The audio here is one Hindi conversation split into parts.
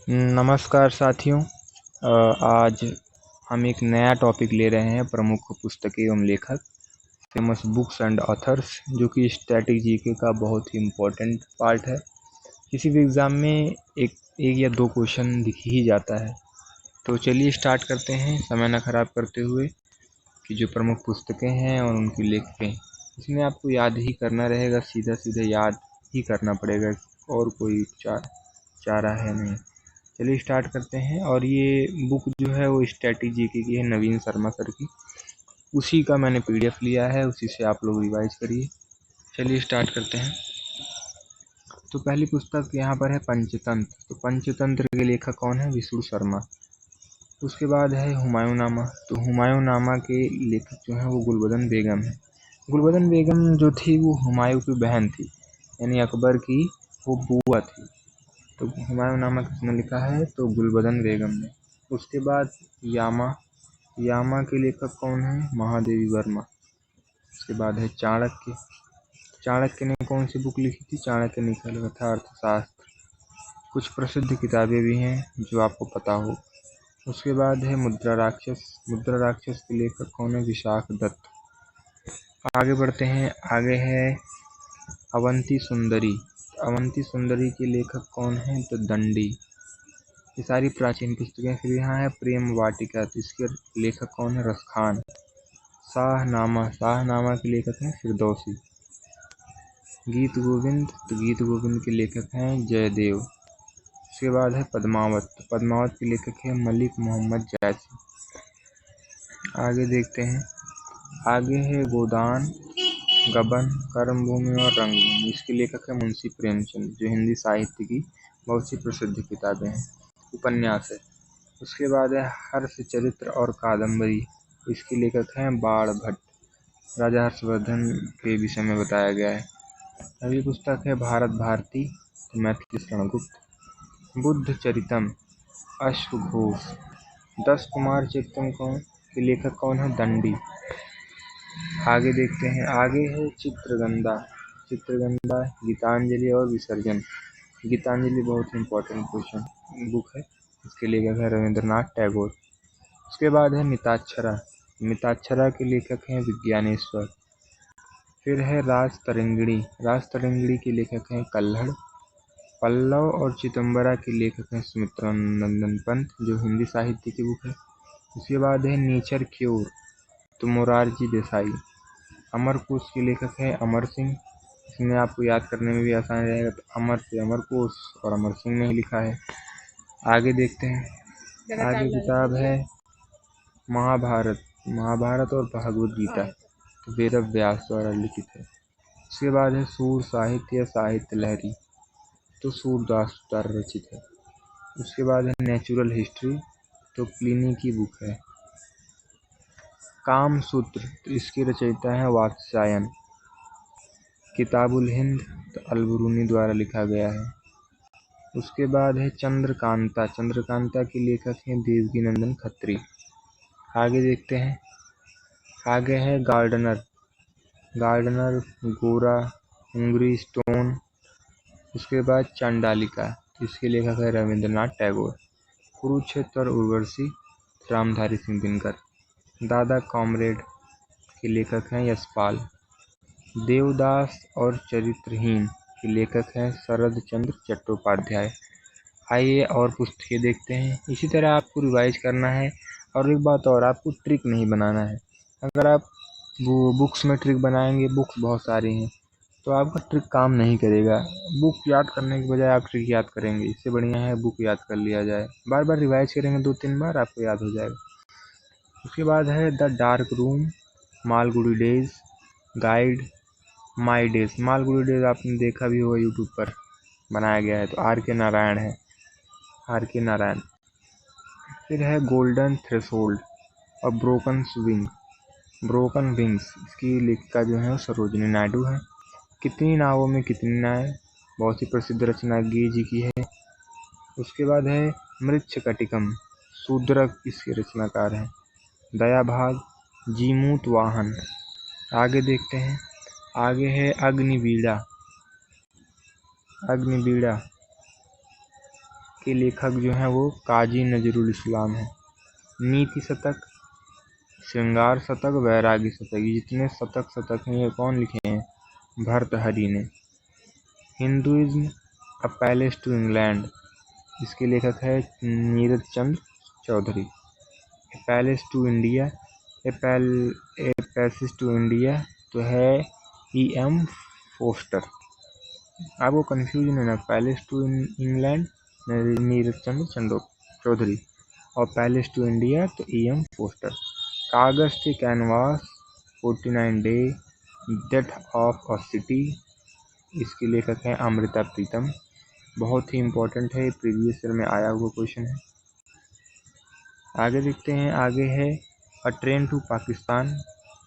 नमस्कार साथियों। आज हम एक नया टॉपिक ले रहे हैं, प्रमुख पुस्तकें एवं लेखक, फेमस बुक्स एंड ऑथर्स, जो कि स्टैटिक जीके का बहुत ही इम्पोर्टेंट पार्ट है। किसी भी एग्ज़ाम में एक या दो क्वेश्चन दिख ही जाता है। तो चलिए स्टार्ट करते हैं, समय न खराब करते हुए, कि जो प्रमुख पुस्तकें हैं और उनकी लेखकें, इसमें आपको याद ही करना रहेगा, सीधा सीधा याद ही करना पड़ेगा, और कोई चारा है नहीं। चलिए स्टार्ट करते हैं। और ये बुक जो है वो स्टैटिक जीके की है, नवीन शर्मा सर की। उसी का मैंने पीडीएफ लिया है, उसी से आप लोग रिवाइज करिए। चलिए स्टार्ट करते हैं। तो पहली पुस्तक यहाँ पर है पंचतंत्र। तो पंचतंत्र के लेखक कौन है? विष्णु शर्मा। उसके बाद है हुमायूंनामा। तो हुमायूंनामा के लेखक जो हैं वो गुलबदन बेगम है। गुलबदन बेगम जो थी वो हुमायूं की बहन थी, यानी अकबर की वो बुआ थी। तो हुमायूंनामा किसने लिखा है? तो गुलबदन बेगम ने। उसके बाद यामा। यामा के लेखक कौन है? महादेवी वर्मा। उसके बाद है चाणक्य। चाणक्य ने कौन सी बुक लिखी थी? चाणक्य ने लिखा था अर्थशास्त्र। कुछ प्रसिद्ध किताबें भी हैं जो आपको पता हो। उसके बाद है मुद्रा राक्षस। मुद्रा राक्षस के लेखक कौन है? विशाख दत्त। आगे बढ़ते हैं। आगे है अवंती सुंदरी। अवंती सुंदरी के लेखक कौन है? तो दंडी। ये सारी प्राचीन पुस्तकें। फिर यहाँ है प्रेम वाटिका। तो इसके लेखक कौन है? रसखान। शाहनामा। शाहनामा के लेखक हैं फिरदौसी। गीत गोविंद। तो गीत गोविंद के लेखक हैं जयदेव। उसके बाद है पद्मावत। तो पद्मावत के लेखक हैं मलिक मोहम्मद जायसी। आगे देखते हैं। आगे है गोदान, गबन, कर्मभूमि और रंगभूमि। इसके लेखक है मुंशी प्रेमचंद, जो हिंदी साहित्य की बहुत सी प्रसिद्ध किताबें हैं, उपन्यास है। उसके बाद है हर्षचरित्र और कादम्बरी। इसके लेखक हैं बाण भट्ट। राजा हर्षवर्धन के विषय में बताया गया है। अगली पुस्तक है भारत भारती। तो मैथिली शरण गुप्त। बुद्ध चरितम, अश्व घोष। 10 कुमार चरितम के लेखक कौन है? दंडी। आगे देखते हैं। आगे है चित्रगंधा। चित्रगंधा, गीतांजलि और विसर्जन। गीतांजलि बहुत इंपॉर्टेंट क्वेश्चन बुक है। इसके लेखक है रविंद्रनाथ टैगोर। उसके बाद है मिताक्षरा। मिताक्षरा के लेखक हैं विज्ञानेश्वर। फिर है राजतरंगिणी। राजतरंगिणी के लेखक हैं कल्हड़। पल्लव और चिदंबरा के लेखक हैं सुमित्रा नंदन पंत, जो हिंदी साहित्य की बुक है। उसके बाद है नेचर क्योर। तो मोरारजी देसाई। अमरकोश के लेखक हैं अमर सिंह। इसमें आपको याद करने में भी आसान रहेगा। तो अमर से अमरकोश और अमर सिंह ने ही लिखा है। आगे देखते हैं। आगे किताब है महाभारत। महाभारत और भगवद गीता, तो वेद व्यास द्वारा लिखित है। उसके बाद है सूर साहित्य या साहित्य लहरी। तो सूरदास द्वारा रचित है। उसके बाद है नेचुरल हिस्ट्री। तो प्लिनी की बुक है। कामसूत्र। तो इसके रचयिता है वात्स्यायन। किताबुल हिंद, तो अलबरूनी द्वारा लिखा गया है। उसके बाद है चंद्रकांता। चंद्रकांता के लेखक हैं देवकीनंदन खत्री। आगे देखते हैं। आगे है गार्डनर। गार्डनर, गोरा, हुंगरी स्टोन। उसके बाद चांडालिका। इसके लेखक है रविंद्रनाथ टैगोर। कुरुक्षेत्र और उर्वशी, रामधारी सिंह दिनकर। दादा कॉमरेड के लेखक हैं यशपाल। देवदास और चरित्रहीन के लेखक हैं शरद चंद्र चट्टोपाध्याय। आइए और पुस्तकें देखते हैं। इसी तरह आपको रिवाइज करना है। और एक बात और, आपको ट्रिक नहीं बनाना है। अगर आप वो बुक्स में ट्रिक बनाएंगे, बुक्स बहुत सारी हैं, तो आपका ट्रिक काम नहीं करेगा। बुक याद करने के बजाय आप ट्रिक याद करेंगे, इससे बढ़िया है बुक याद कर लिया जाए। बार बार रिवाइज करेंगे, 2-3 बार आपको याद हो जाएगा। उसके बाद है the dark room, Malgudi days, guide, my days. Malgudi days आपने देखा भी होगा, यूट्यूब पर बनाया गया है। तो R.K. नारायण है, R.K. नारायण। फिर है गोल्डन थ्रेशोल्ड और ब्रोकन विंग्स। इसकी लेखिका जो है सरोजिनी नायडू है। कितनी नावों में कितनी नावें, बहुत ही प्रसिद्ध रचना गे जी की है। उसके बाद है मृच्छकटिकम, शूद्रक इसके रचनाकार हैं। दयाभाग, जीमूत वाहन। आगे देखते हैं। आगे है अग्निवीणा। अग्निवीणा के लेखक जो हैं वो काजी नजरुल इस्लाम है। नीति शतक, श्रृंगार शतक, वैरागी शतक, ये जितने शतक हैं ये कौन लिखे हैं? भर्तृहरि ने। Hinduism a palace to England, इसके लेखक है Neeraj Chandra Chaudhuri. A palace to India, a passage to India तो है E.M. फोस्टर। आपको कंफ्यूजन है ना, palace to England Neeraj Chandra Chaudhuri और पैलेस टू इंडिया तो E.M. फोस्टर। कागज के canvas, 49 day, death of a city, इसके लेखक हैं अमृता प्रीतम। बहुत ही इम्पोर्टेंट है, प्रीवियस ईयर में आया हुआ क्वेश्चन है। आगे देखते हैं, आगे है a train to Pakistan,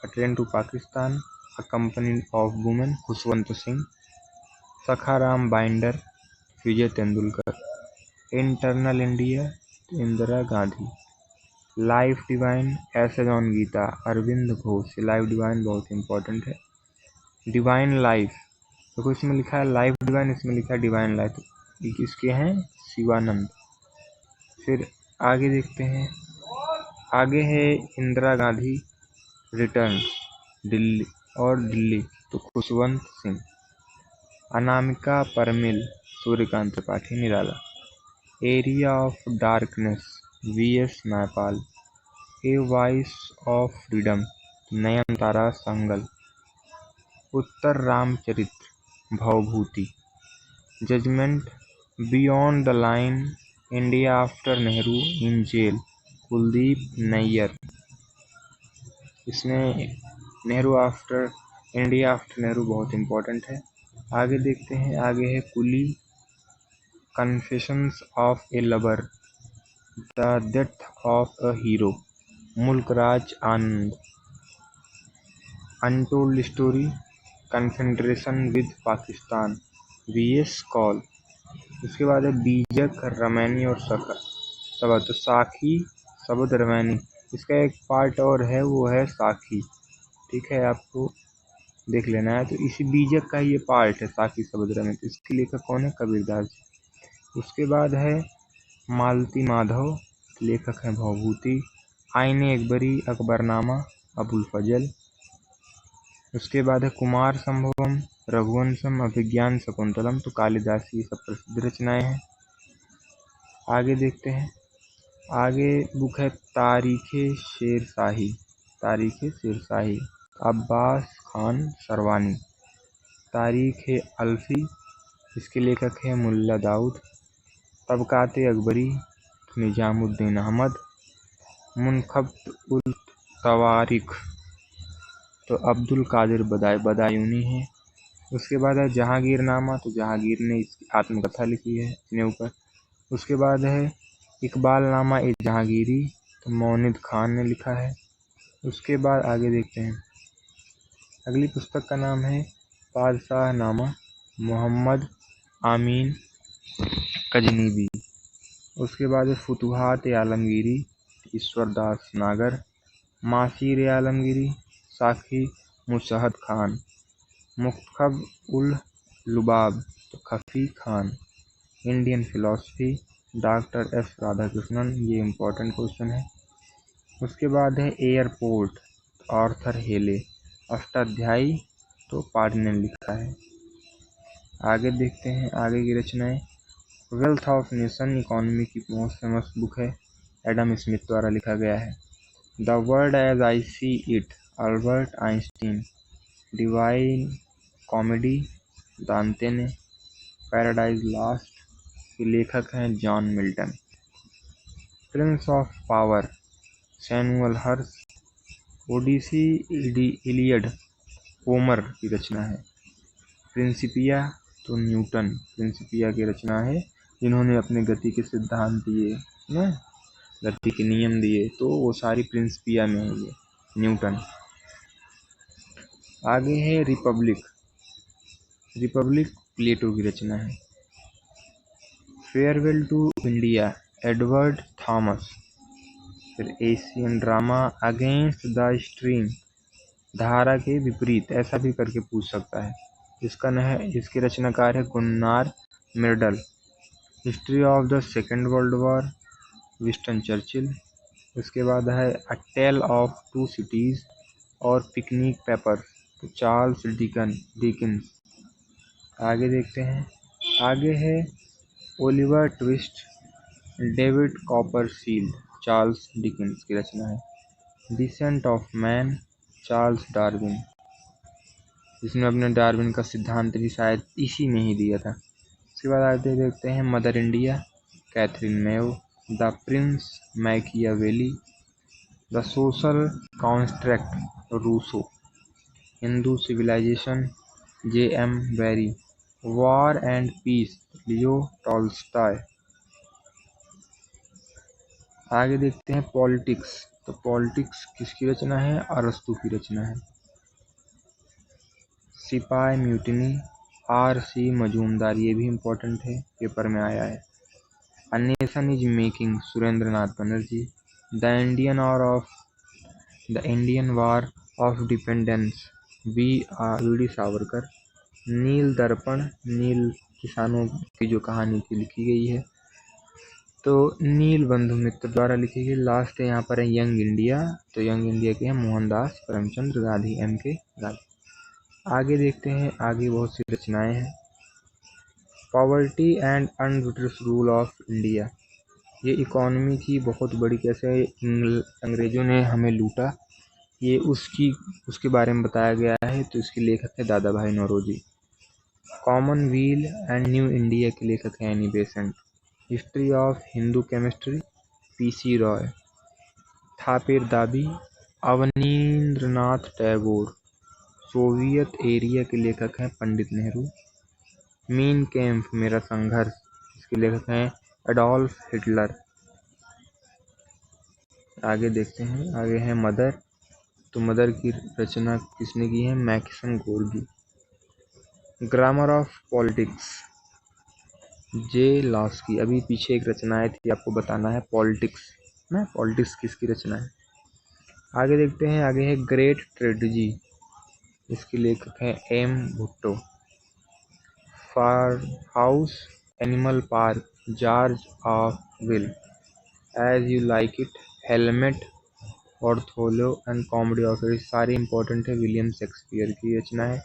a train to Pakistan, a company of women, Khushwant Singh. Sakharam binder, Vijay Tendulkar. Internal India, Indira Gandhi. Life divine, essays on Gita, Arvind Ghosh. Life divine बहुत इंपॉर्टेंट है। डिवाइन लाइफ, देखो इसमें लिखा है लाइफ डिवाइन, इसमें लिखा है डिवाइन लाइफ, तो किसके हैं? शिवानंद। फिर आगे देखते हैं, आगे है इंदिरा गांधी रिटर्न्स, दिल्ली और दिल्ली तो Khushwant Singh. Anamika Parmil, Suryakant Tripathi Nirala. Area of darkness, V.S. Naipaul. A voice of freedom, Nayantara Sahgal. Uttar Ramcharitra, Bhavabhuti. Judgement, beyond the line, India after Nehru in jail, Kuldip Nayar. इसमें Nehru after, India after Nehru बहुत इम्पोर्टेंट है। आगे देखते हैं, आगे है coolie, confessions of a lover, the death of a hero, Mulk Raj Anand. Untold story, confederation with Pakistan, V.S. Kaul. उसके बाद है बीजक, रमैनी और शबद, तो साखी, शबद, रमैनी। इसका एक पार्ट और है, वो है साखी, ठीक है, आपको देख लेना है। तो इसी बीजक का ये पार्ट है साखी, शबद, रमैनी। तो इसके लेखक कौन है? कबीरदास जी। उसके बाद है मालती माधव, लेखक है भवभूति। आईने अकबरी, अकबरनामा, अबुल फजल। उसके बाद है कुमार संभवम, रघुवंशम, अभिज्ञान शकुंतलम, तो कालिदास की सब प्रसिद्ध रचनाएं हैं। आगे देखते हैं, आगे बुक है तारीखे शेरशाही, तारीखे शेरशाही, अब्बास खान सरवानी। तारीख अल्फी, इसके लेखक है मुल्ला दाऊद। तबकाते अकबरी, निजामुद्दीन अहमद। मुनखब्त उल तवारिख, तो अब्दुल कादिर बदायूनी है। उसके बाद है जहांगीरनामा, तो जहांगीर ने इसकी आत्मकथा लिखी है अपने ऊपर। उसके बाद है इकबालनामा ए जहांगीरी, तो मोनिद खान ने लिखा है। उसके बाद आगे देखते हैं, अगली पुस्तक का नाम है बादशाहनामा, मोहम्मद आमीन कजनीवी। उसके बाद है फुतुहात आलमगीरी, ईश्वरदास नागर। मासीर आलमगीरी, साखी मुशहद खान। मुख्तब उल लुबाब, तो Khafi Khan. Indian philosophy, doctor S Radhakrishnan, ये इम्पोर्टेंट क्वेश्चन है। उसके बाद है एयरपोर्ट, आर्थर हेले। अष्टाध्यायी, तो पार्टनर लिखा है। आगे देखते हैं, आगे की रचनाएं। वेल्थ ऑफ नेशन, इकोनॉमी की मोस्ट फेमस बुक है, एडम स्मिथ द्वारा लिखा गया है। The world as I see it, Albert Einstein. Divine comedy, Dante ने। पैराडाइज लॉस्ट, के लेखक हैं John Milton. Prince of power, Samuel हर्स। ओडिसी, इलियड, होमर की रचना है। प्रिंसिपिया, तो न्यूटन, प्रिंसिपिया की रचना है, जिन्होंने अपने गति के सिद्धांत दिए ना, गति के नियम दिए, तो वो सारी प्रिंसिपिया में है ये, न्यूटन। आगे है रिपब्लिक, रिपब्लिक प्लेटो की रचना है। Farewell to India, Edward Thomas. फिर Asian drama, against the stream, धारा के विपरीत, ऐसा भी करके पूछ सकता है। इसका न है, इसके रचनाकार है Gunnar Myrdal. History of the second world war, Winston Churchill. उसके बाद है अ टेल ऑफ टू सिटीज और पिकनिक पेपर, तो चार्ल्स डिकिंस। आगे देखते हैं, आगे है Oliver twist, David Copperfield, Charles Dickens की रचना है। Descent of man, Charles Darwin, जिसने अपने डार्विन का सिद्धांत भी शायद इसी में ही दिया था। उसके बाद आगे देखते हैं mother India, Catherine Mayo. The prince, Machiavelli. The social contract, Rousseau. Hindu civilisation, J.M. Barrie. War and peace, Leo Tolstoy. आगे देखते हैं पॉलिटिक्स, तो पॉलिटिक्स किसकी रचना है? अरस्तु की रचना है। सिपाही म्यूटिनी, R.C. मजूमदार, ये भी इम्पोर्टेंट है, पेपर में आया है। A nation is making, Surendranath Banerjee. The Indian war of dependence, V D. Savarkar. Neel Darpan, नील किसानों की जो कहानी की लिखी गई है, तो नील बंधु मित्र द्वारा लिखी गई। लास्ट है यहाँ पर है यंग इंडिया, तो यंग इंडिया के हैं मोहनदास करमचंद गांधी, M.K. गांधी। आगे देखते हैं, आगे बहुत सी रचनाएं हैं। Poverty and un-British rule of India, ये इकोनॉमी की बहुत बड़ी, कैसे अंग्रेजों ने हमें लूटा, ये उसके बारे में बताया गया है, तो इसके लेखक है Dadabhai Naoroji. Commonwealth and new India के लेखक हैं Annie Besant. History of Hindu chemistry, P.C. Ray. थापेर दाबी, अवनींद्रनाथ टैगोर। सोवियत एरिया के लेखक हैं पंडित नेहरू। मीन कैम्प, मेरा संघर्ष, इसके लेखक हैं एडोल्फ हिटलर। आगे देखते हैं, आगे है मदर, तो मदर की रचना किसने की है? Maxim Gorky. Grammar of politics, J. Laski. अभी पीछे एक रचना आई थी, आपको बताना है पॉलिटिक्स में, पॉलिटिक्स किसकी रचना है। आगे देखते हैं, आगे है ग्रेट ट्रेजेडी, इसके लेखक हैं M. Bhutto. Farm house, animal park, George Orwell. As you like it, हेलमेट, Othello and comedy of it, सारी इंपॉर्टेंट है, विलियम शेक्सपियर की रचना है।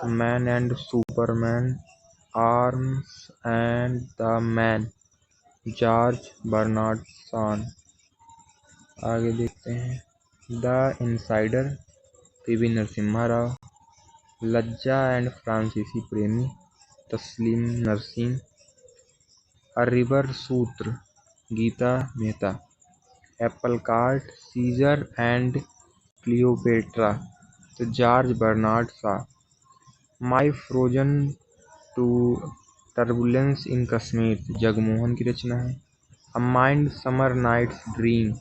Man and superman, arms and the man, George Bernard Shaw. आगे देखते हैं, the insider, P.V. Narasimha Rao. लज्जा एंड फ्रांसीसी प्रेमी, तस्लीम नरसीम। A river sutra, Gita Mehta. Apple cart, Caesar and Cleopatra, तो George Bernard Shaw. My frozen to turbulence in Kashmir, Jagmohan की रचना है। A midsummer night's dream,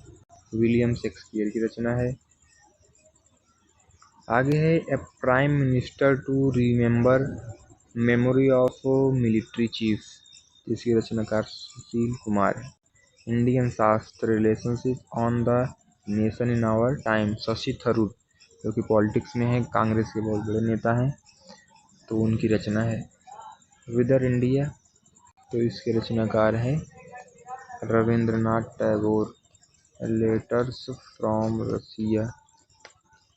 William Shakespeare की रचना है। आगे है a prime minister to remember memory of military chief, जिसकी रचनाकार सुशील कुमार है। Indian Shastra, relationship on the nation in our time, Shashi Tharoor, जो कि पॉलिटिक्स में है, कांग्रेस के बहुत बड़े नेता हैं, तो उनकी रचना है। विदर इंडिया, तो इसके रचनाकार हैं रविंद्रनाथ टैगोर। लेटर्स फ्रॉम रसिया,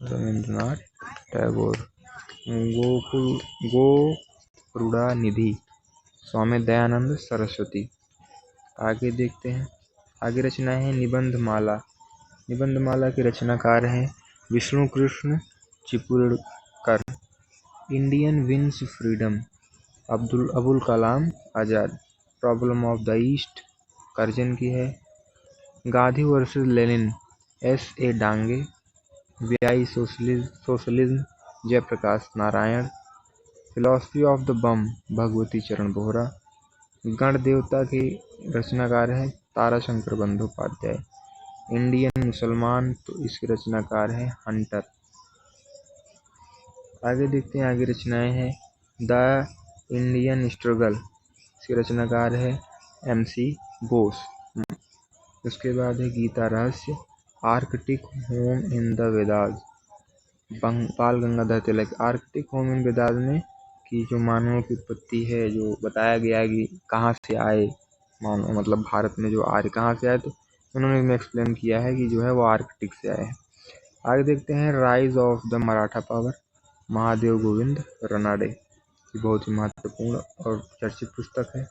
रविंद्रनाथ टैगोर। गोकुरुणानिधि, स्वामी दयानंद सरस्वती। आगे देखते हैं, आगे रचना है निबंधमाला। निबंधमाला के रचनाकार हैं Vishnu Krishna Chiplunkar. Indian wins freedom, Abul Kalam Azad. Problem of the east, Curzon की है। Gandhi versus Lenin, S.A. Dange. Why socialism, Jayaprakash Narayan. Philosophy of the bomb, Bhagwati Charan Vohra. गण देवता के रचनाकार है ताराशंकर बंदोपाध्याय। इंडियन मुसलमान, तो इसके रचनाकार हैं हंटर। आगे देखते हैं, आगे रचनाएं हैं द इंडियन स्ट्रगल, इसके रचनाकार है M.C. बोस। उसके बाद है गीता रहस्य, Arctic home in the Vedas, बाल Gangadhar Tilak. Arctic home in Vedas में कि जो मानवों की उत्पत्ति है, जो बताया गया है कि कहाँ से आए मानव, मतलब भारत में जो आर्य कहाँ से आए, तो उन्होंने इसमें एक्सप्लेन किया है कि जो है वो आर्कटिक से आए हैं। आगे देखते हैं rise of the Maratha power, Mahadev Govind Ranade, ये बहुत ही महत्वपूर्ण और चर्चित पुस्तक है।